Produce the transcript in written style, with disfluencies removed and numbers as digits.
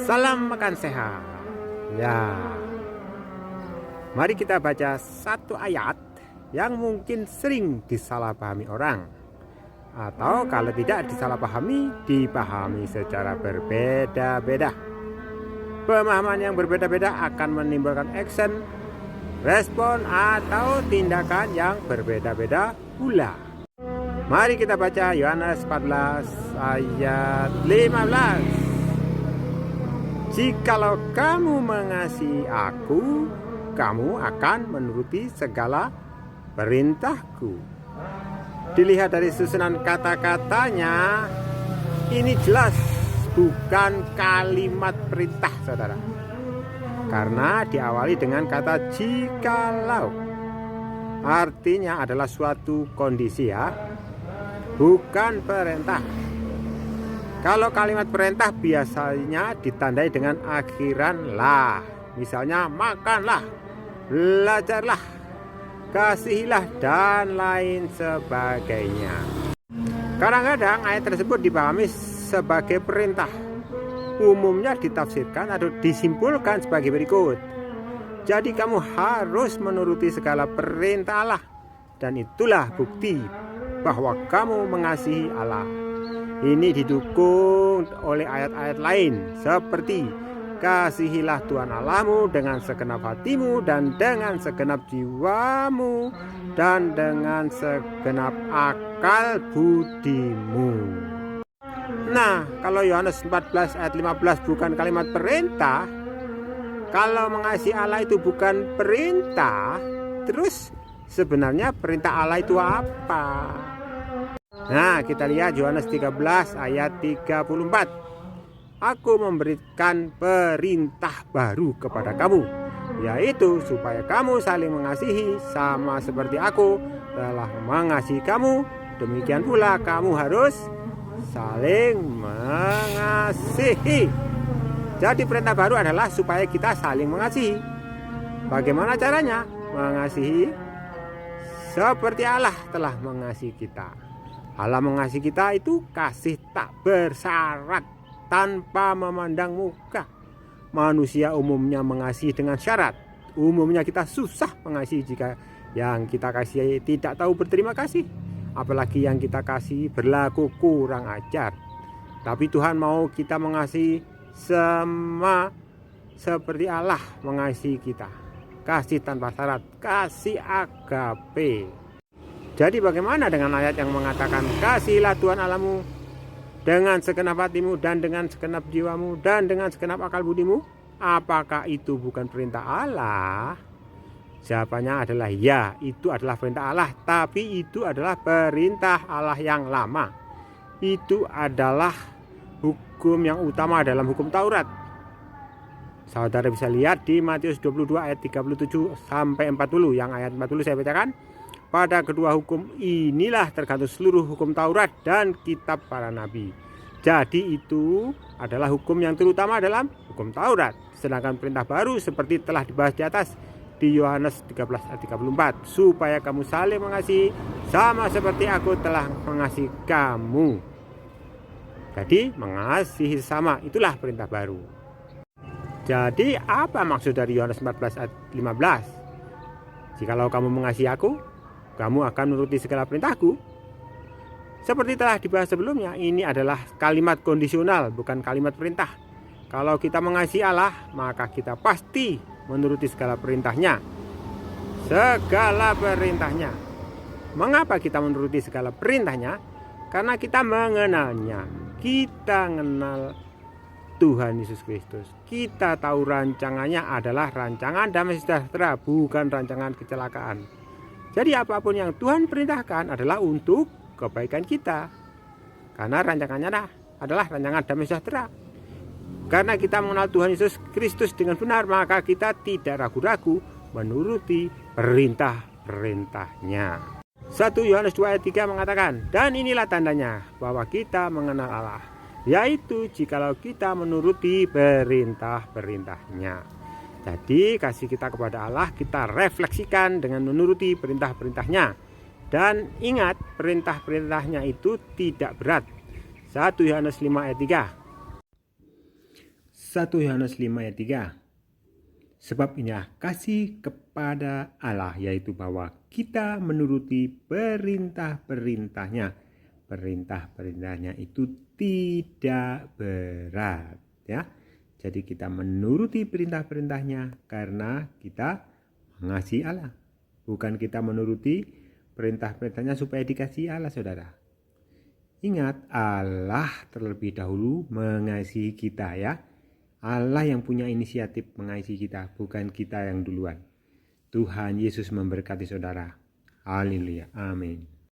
Salam makan sehat. Ya, mari kita baca satu ayat yang mungkin sering disalahpahami orang, atau kalau tidak disalahpahami, dipahami secara berbeda-beda. Pemahaman yang berbeda-beda akan menimbulkan action, respon, atau tindakan yang berbeda-beda pula. Mari kita baca Yohanes 14 ayat 15. Jikalau kamu mengasihi aku, kamu akan menuruti segala perintahku. Dilihat dari susunan kata-katanya, ini jelas bukan kalimat perintah, saudara. Karena diawali dengan kata jikalau. Artinya adalah suatu kondisi, ya, bukan perintah. Kalau kalimat perintah biasanya ditandai dengan akhiran lah. Misalnya makanlah, belajarlah, kasihilah, dan lain sebagainya. Kadang-kadang ayat tersebut dipahami sebagai perintah. Umumnya ditafsirkan atau disimpulkan sebagai berikut. Jadi kamu harus menuruti segala perintah Allah, dan itulah bukti bahwa kamu mengasihi Allah. Ini didukung oleh ayat-ayat lain seperti kasihilah Tuhan Allahmu dengan segenap hatimu dan dengan segenap jiwamu dan dengan segenap akal budimu. Nah, kalau Yohanes 14 ayat 15 bukan kalimat perintah, kalau mengasihi Allah itu bukan perintah, terus sebenarnya perintah Allah itu apa? Nah, kita lihat Yohanes 13 ayat 34. Aku memberikan perintah baru kepada kamu, yaitu supaya kamu saling mengasihi sama seperti aku telah mengasihi kamu. Demikian pula kamu harus saling mengasihi. Jadi perintah baru adalah supaya kita saling mengasihi. Bagaimana caranya? Mengasihi seperti Allah telah mengasihi kita. Allah mengasihi kita itu kasih tak bersyarat, tanpa memandang muka. Manusia umumnya mengasihi dengan syarat. Umumnya kita susah mengasihi jika yang kita kasih tidak tahu berterima kasih. Apalagi yang kita kasih berlaku kurang ajar. Tapi Tuhan mau kita mengasihi sama seperti Allah mengasihi kita. Kasih tanpa syarat, kasih agape. Jadi bagaimana dengan ayat yang mengatakan kasihilah Tuhan Allahmu dengan segenap hatimu dan dengan segenap jiwamu dan dengan segenap akal budimu? Apakah itu bukan perintah Allah? Jawabannya adalah ya, itu adalah perintah Allah, tapi itu adalah perintah Allah yang lama. Itu adalah hukum yang utama dalam hukum Taurat. Saudara bisa lihat di Matius 22 ayat 37 sampai 40. Yang ayat 40 saya bacakan. Pada kedua hukum inilah tergantung seluruh hukum Taurat dan kitab para nabi. Jadi itu adalah hukum yang terutama dalam hukum Taurat. Sedangkan perintah baru seperti telah dibahas di atas di Yohanes 13 ayat 34. Supaya kamu saling mengasihi sama seperti aku telah mengasihi kamu. Jadi mengasihi sama, itulah perintah baru. Jadi apa maksud dari Yohanes 14 ayat 15? Jikalau kamu mengasihi aku, kamu akan menuruti segala perintahku. Seperti telah dibahas sebelumnya, ini adalah kalimat kondisional, bukan kalimat perintah. Kalau kita mengasihi Allah, maka kita pasti menuruti segala perintahnya. Segala perintahnya. Mengapa kita menuruti segala perintahnya? Karena kita mengenalnya. Kita mengenal Tuhan Yesus Kristus. Kita tahu rancangannya adalah rancangan damai sejahtera, bukan rancangan kecelakaan. Jadi apapun yang Tuhan perintahkan adalah untuk kebaikan kita. Karena rancangannya adalah rancangan damai sejahtera. Karena kita mengenal Tuhan Yesus Kristus dengan benar, maka kita tidak ragu-ragu menuruti perintah-perintahnya. 1 Yohanes 2 ayat 3 mengatakan, dan inilah tandanya bahwa kita mengenal Allah, yaitu jikalau kita menuruti perintah-perintahnya. Jadi kasih kita kepada Allah kita refleksikan dengan menuruti perintah-perintahnya. Dan ingat, perintah-perintahnya itu tidak berat. 1 Yohanes 5 ayat 3. 1 Yohanes 5 ayat 3. Sebab inilah kasih kepada Allah, yaitu bahwa kita menuruti perintah-perintahnya. Perintah-perintahnya itu tidak berat, ya. Jadi kita menuruti perintah-perintahnya karena kita mengasihi Allah. Bukan kita menuruti perintah-perintahnya supaya dikasihi Allah, saudara. Ingat, Allah terlebih dahulu mengasihi kita, ya. Allah yang punya inisiatif mengasihi kita, bukan kita yang duluan. Tuhan Yesus memberkati saudara. Haleluya. Amin.